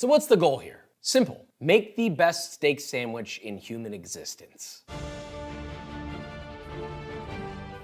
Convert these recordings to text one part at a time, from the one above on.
So what's the goal here? Simple. Make the best steak sandwich in human existence.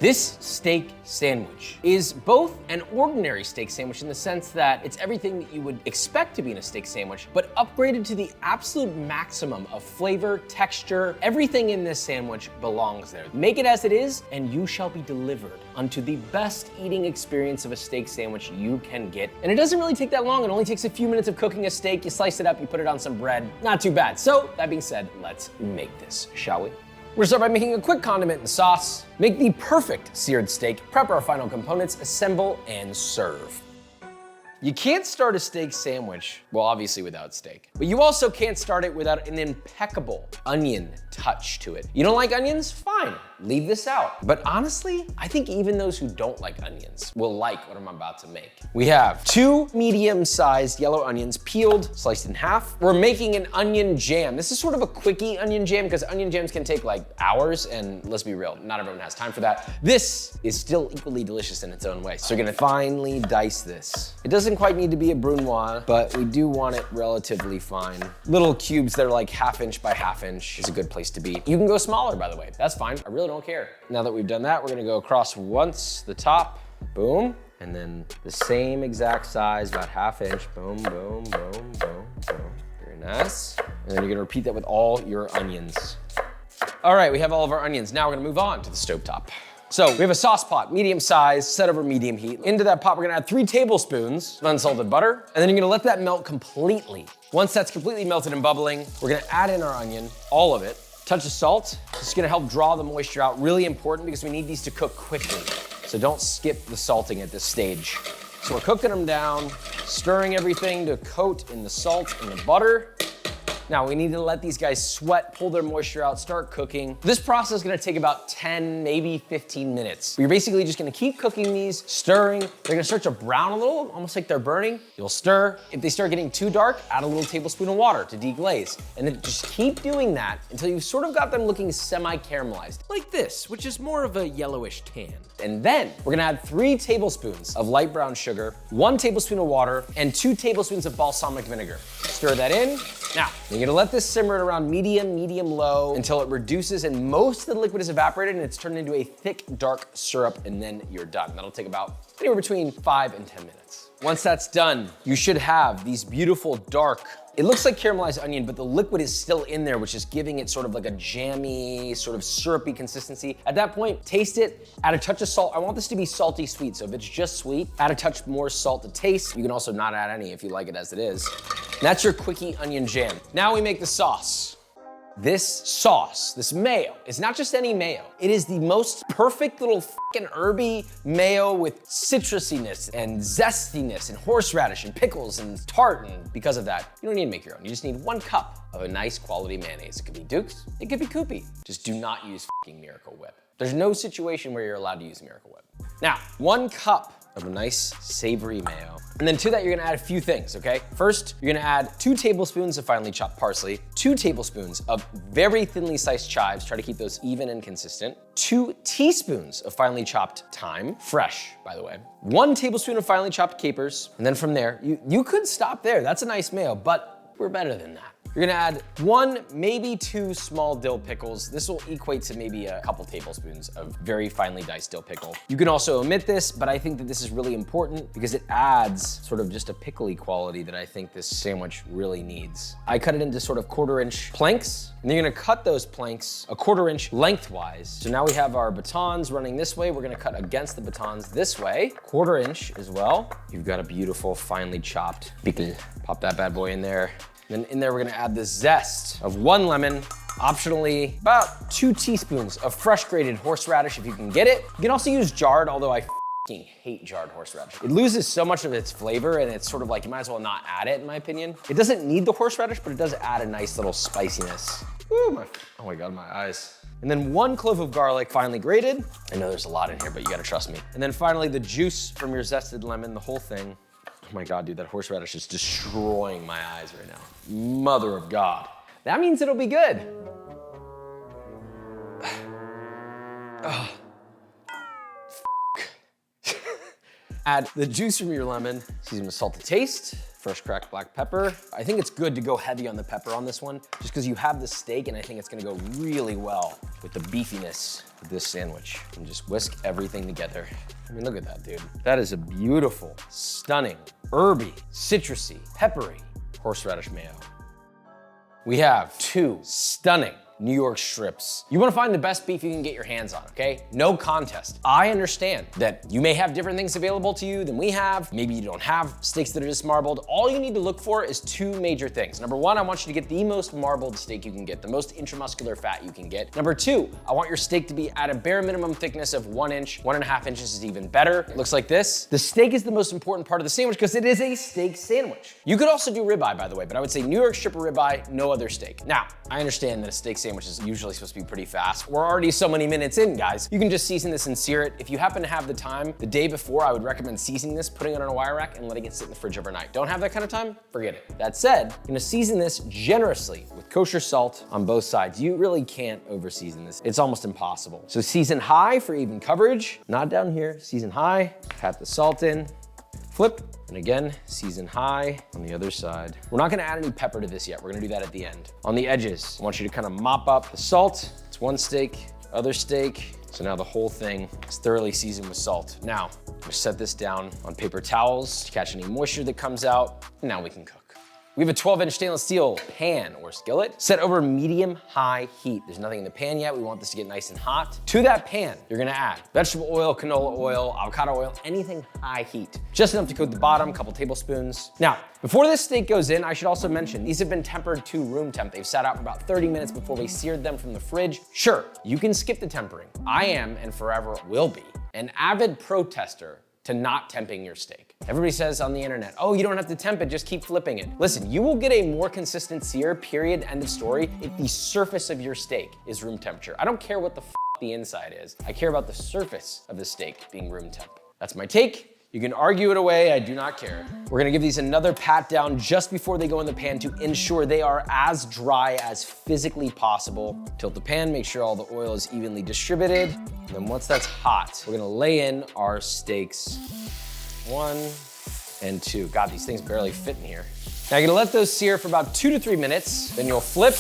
This steak sandwich is both an ordinary steak sandwich in the sense that it's everything that you would expect to be in a steak sandwich, but upgraded to the absolute maximum of flavor, texture. Everything in this sandwich belongs there. Make it as it is, and you shall be delivered unto the best eating experience of a steak sandwich you can get. And it doesn't really take that long. It only takes a few minutes of cooking a steak. You slice it up, you put it on some bread. Not too bad. So that being said, let's make this, shall we? We're gonna start by making a quick condiment and sauce, make the perfect seared steak, prep our final components, assemble, and serve. You can't start a steak sandwich, well, obviously without steak, but you also can't start it without an impeccable onion touch to it. You don't like onions? Fine, leave this out. But honestly, I think even those who don't like onions will like what I'm about to make. We have 2 medium-sized yellow onions, peeled, sliced in half. We're making an onion jam. This is sort of a quickie onion jam because onion jams can take like hours, and let's be real, not everyone has time for that. This is still equally delicious in its own way. So we're gonna finely dice this. It doesn't quite need to be a brunoise, but we do want it relatively fine. Little cubes that are like 1/2 inch by 1/2 inch is a good place to be. You can go smaller, by the way. That's fine. I really don't care. Now that we've done that, we're gonna go across once the top, boom, and then the same exact size, about 1/2 inch, boom, boom, boom, boom, boom. Very nice. And then you're gonna repeat that with all your onions. All right, we have all of our onions. Now we're gonna move on to the stovetop. So we have a sauce pot, medium size, set over medium heat. Into that pot, we're gonna add 3 tablespoons of unsalted butter, and then you're gonna let that melt completely. Once that's completely melted and bubbling, we're gonna add in our onion, all of it. Touch of salt. This is gonna help draw the moisture out. Really important because we need these to cook quickly. So don't skip the salting at this stage. So we're cooking them down, stirring everything to coat in the salt and the butter. Now we need to let these guys sweat, pull their moisture out, start cooking. This process is gonna take about 10, maybe 15 minutes. You're basically just gonna keep cooking these, stirring. They're gonna start to brown a little, almost like they're burning. You'll stir. If they start getting too dark, add a little tablespoon of water to deglaze. And then just keep doing that until you've sort of got them looking semi-caramelized, like this, which is more of a yellowish tan. And then we're gonna add 3 tablespoons of light brown sugar, 1 tablespoon of water, and 2 tablespoons of balsamic vinegar. Stir that in. Now, you're gonna let this simmer at around medium low until it reduces and most of the liquid is evaporated and it's turned into a thick, dark syrup, and then you're done. That'll take about anywhere between 5 and 10 minutes. Once that's done, you should have these beautiful dark, it looks like caramelized onion, but the liquid is still in there, which is giving it sort of like a jammy, sort of syrupy consistency. At that point, taste it, add a touch of salt. I want this to be salty sweet, so if it's just sweet, add a touch more salt to taste. You can also not add any if you like it as it is. And that's your quickie onion jam. Now we make the sauce. This sauce, this mayo, is not just any mayo. It is the most perfect little fucking herby mayo with citrusiness and zestiness and horseradish and pickles and tart, and because of that, you don't need to make your own. You just need 1 cup of a nice quality mayonnaise. It could be Duke's, it could be Koopy. Just do not use fucking Miracle Whip. There's no situation where you're allowed to use Miracle Whip. Now, 1 cup of a nice savory mayo. And then to that, you're gonna add a few things, okay? First, you're gonna add 2 tablespoons of finely chopped parsley, 2 tablespoons of very thinly sliced chives, try to keep those even and consistent, 2 teaspoons of finely chopped thyme, fresh, by the way, 1 tablespoon of finely chopped capers, and then from there, you could stop there. That's a nice mayo, but we're better than that. You're gonna add 1, maybe 2 small dill pickles. This will equate to maybe a couple tablespoons of very finely diced dill pickle. You can also omit this, but I think that this is really important because it adds sort of just a pickly quality that I think this sandwich really needs. I cut it into sort of 1/4 inch planks, and you're gonna cut those planks a 1/4 inch lengthwise. So now we have our batons running this way. We're gonna cut against the batons this way, 1/4 inch as well. You've got a beautiful finely chopped pickle. Pop that bad boy in there. Then in there, we're gonna add the zest of 1 lemon, optionally about 2 teaspoons of fresh grated horseradish if you can get it. You can also use jarred, although I fucking hate jarred horseradish. It loses so much of its flavor and it's sort of like, you might as well not add it in my opinion. It doesn't need the horseradish, but it does add a nice little spiciness. Woo, oh my God, my eyes. And then 1 clove of garlic, finely grated. I know there's a lot in here, but you gotta trust me. And then finally, the juice from your zested lemon, the whole thing. Oh my God, dude, that horseradish is destroying my eyes right now. Mother of God. That means it'll be good. Oh. Add the juice from your lemon, season with salt to taste, fresh cracked black pepper. I think it's good to go heavy on the pepper on this one, just because you have the steak, and I think it's gonna go really well with the beefiness of this sandwich. And just whisk everything together. I mean, look at that, dude. That is a beautiful, stunning, herby, citrusy, peppery horseradish mayo. We have 2 stunning New York strips. You wanna find the best beef you can get your hands on, okay? No contest. I understand that you may have different things available to you than we have. Maybe you don't have steaks that are just marbled. All you need to look for is 2 major things. Number 1, I want you to get the most marbled steak you can get, the most intramuscular fat you can get. Number 2, I want your steak to be at a bare minimum thickness of 1 inch. 1.5 inches is even better. It looks like this. The steak is the most important part of the sandwich because it is a steak sandwich. You could also do ribeye, by the way, but I would say New York strip or ribeye, no other steak. Now, I understand that a steak sandwich is usually supposed to be pretty fast. We're already so many minutes in, guys. You can just season this and sear it. If you happen to have the time, the day before, I would recommend seasoning this, putting it on a wire rack, and letting it sit in the fridge overnight. Don't have that kind of time? Forget it. That said, I'm gonna season this generously with kosher salt on both sides. You really can't over season this. It's almost impossible. So season high for even coverage. Not down here, season high, pat the salt in, flip, and again, season high on the other side. We're not gonna add any pepper to this yet. We're gonna do that at the end. On the edges, I want you to kind of mop up the salt. It's one steak, other steak. So now the whole thing is thoroughly seasoned with salt. Now, I'm gonna set this down on paper towels to catch any moisture that comes out, and now we can cook. We have a 12-inch stainless steel pan or skillet set over medium-high heat. There's nothing in the pan yet. We want this to get nice and hot. To that pan, you're gonna add vegetable oil, canola oil, avocado oil, anything high heat. Just enough to coat the bottom, a couple tablespoons. Now, before this steak goes in, I should also mention, these have been tempered to room temp. They've sat out for about 30 minutes before we seared them from the fridge. Sure, you can skip the tempering. I am, and forever will be, an avid protester to not temping your steak. Everybody says on the internet, oh, you don't have to temp it, just keep flipping it. Listen, you will get a more consistent sear, period, end of story, if the surface of your steak is room temperature. I don't care what the the inside is. I care about the surface of the steak being room temp. That's my take. You can argue it away, I do not care. We're gonna give these another pat down just before they go in the pan to ensure they are as dry as physically possible. Tilt the pan, make sure all the oil is evenly distributed. And then once that's hot, we're gonna lay in our steaks. 1 and 2. God, these things barely fit in here. Now you're gonna let those sear for about 2 to 3 minutes, then you'll flip.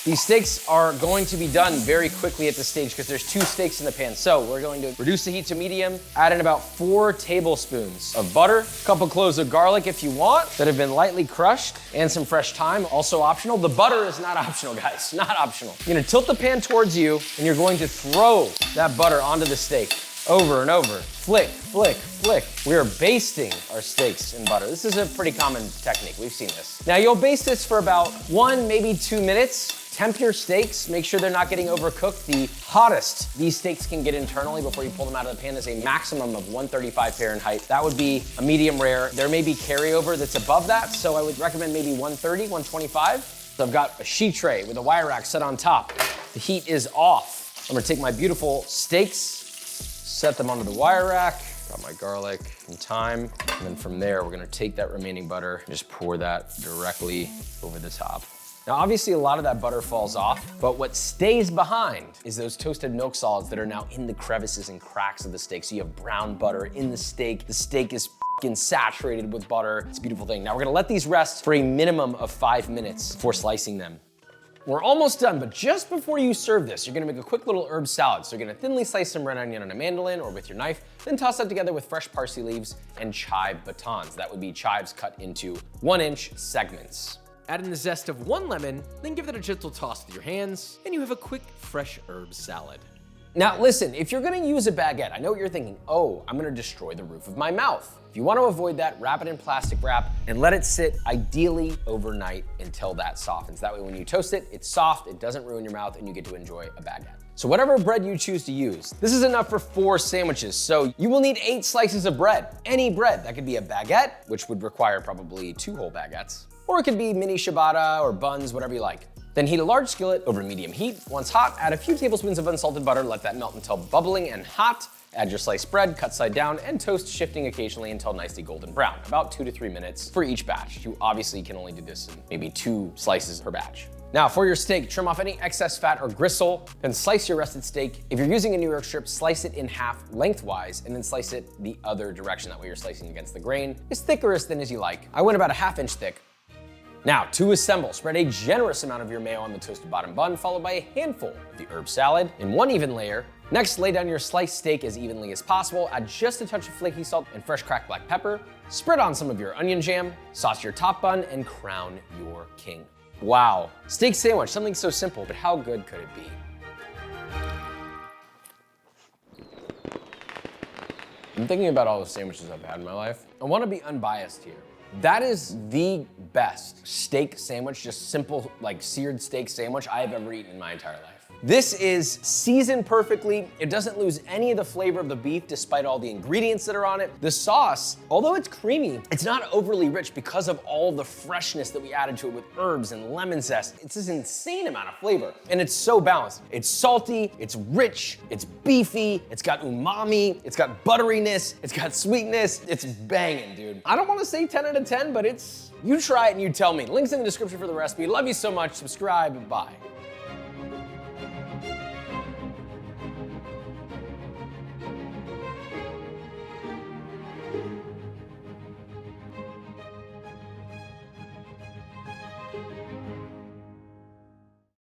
These steaks are going to be done very quickly at this stage because there's 2 steaks in the pan. So we're going to reduce the heat to medium, add in about 4 tablespoons of butter, a couple cloves of garlic if you want that have been lightly crushed, and some fresh thyme, also optional. The butter is not optional, guys, not optional. You're gonna tilt the pan towards you and you're going to throw that butter onto the steak over and over. Flick, flick, flick. We are basting our steaks in butter. This is a pretty common technique, we've seen this. Now you'll baste this for about 1, maybe 2 minutes. Temp your steaks, make sure they're not getting overcooked. The hottest these steaks can get internally before you pull them out of the pan is a maximum of 135 Fahrenheit. That would be a medium rare. There may be carryover that's above that, so I would recommend maybe 130, 125. So I've got a sheet tray with a wire rack set on top. The heat is off. I'm gonna take my beautiful steaks, set them onto the wire rack. Got my garlic and thyme. And then from there, we're gonna take that remaining butter and just pour that directly over the top. Now, obviously a lot of that butter falls off, but what stays behind is those toasted milk solids that are now in the crevices and cracks of the steak. So you have brown butter in the steak. The steak is f***ing saturated with butter. It's a beautiful thing. Now we're gonna let these rest for a minimum of 5 minutes before slicing them. We're almost done, but just before you serve this, you're gonna make a quick little herb salad. So you're gonna thinly slice some red onion on a mandolin or with your knife, then toss that together with fresh parsley leaves and chive batons. That would be chives cut into 1-inch segments. Add in the zest of 1 lemon, then give it a gentle toss with your hands, and you have a quick, fresh herb salad. Now listen, if you're gonna use a baguette, I know what you're thinking, oh, I'm gonna destroy the roof of my mouth. If you wanna avoid that, wrap it in plastic wrap and let it sit ideally overnight until that softens. That way when you toast it, it's soft, it doesn't ruin your mouth, and you get to enjoy a baguette. So whatever bread you choose to use, this is enough for 4 sandwiches. So you will need 8 slices of bread, any bread. That could be a baguette, which would require probably 2 whole baguettes. Or it could be mini ciabatta or buns, whatever you like. Then heat a large skillet over medium heat. Once hot, add a few tablespoons of unsalted butter, let that melt until bubbling and hot. Add your sliced bread, cut side down, and toast, shifting occasionally until nicely golden brown, about 2 to 3 minutes for each batch. You obviously can only do this in maybe 2 slices per batch. Now for your steak, trim off any excess fat or gristle, then slice your rested steak. If you're using a New York strip, slice it in half lengthwise and then slice it the other direction. That way you're slicing against the grain. As thick or as thin as you like. I went about a 1/2 inch thick. Now, to assemble, spread a generous amount of your mayo on the toasted bottom bun, followed by a handful of the herb salad in one even layer. Next, lay down your sliced steak as evenly as possible, add just a touch of flaky salt and fresh cracked black pepper, spread on some of your onion jam, sauce your top bun, and crown your king. Wow, steak sandwich, something so simple, but how good could it be? I'm thinking about all the sandwiches I've had in my life. I wanna be unbiased here. That is the best steak sandwich, just simple, like seared steak sandwich I have ever eaten in my entire life. This is seasoned perfectly. It doesn't lose any of the flavor of the beef despite all the ingredients that are on it. The sauce, although it's creamy, it's not overly rich because of all the freshness that we added to it with herbs and lemon zest. It's this insane amount of flavor, and it's so balanced. It's salty, it's rich, it's beefy, it's got umami, it's got butteriness, it's got sweetness. It's banging, dude. I don't wanna say 10 out of 10, but you try it and you tell me. Links in the description for the recipe. Love you so much. Subscribe. Bye.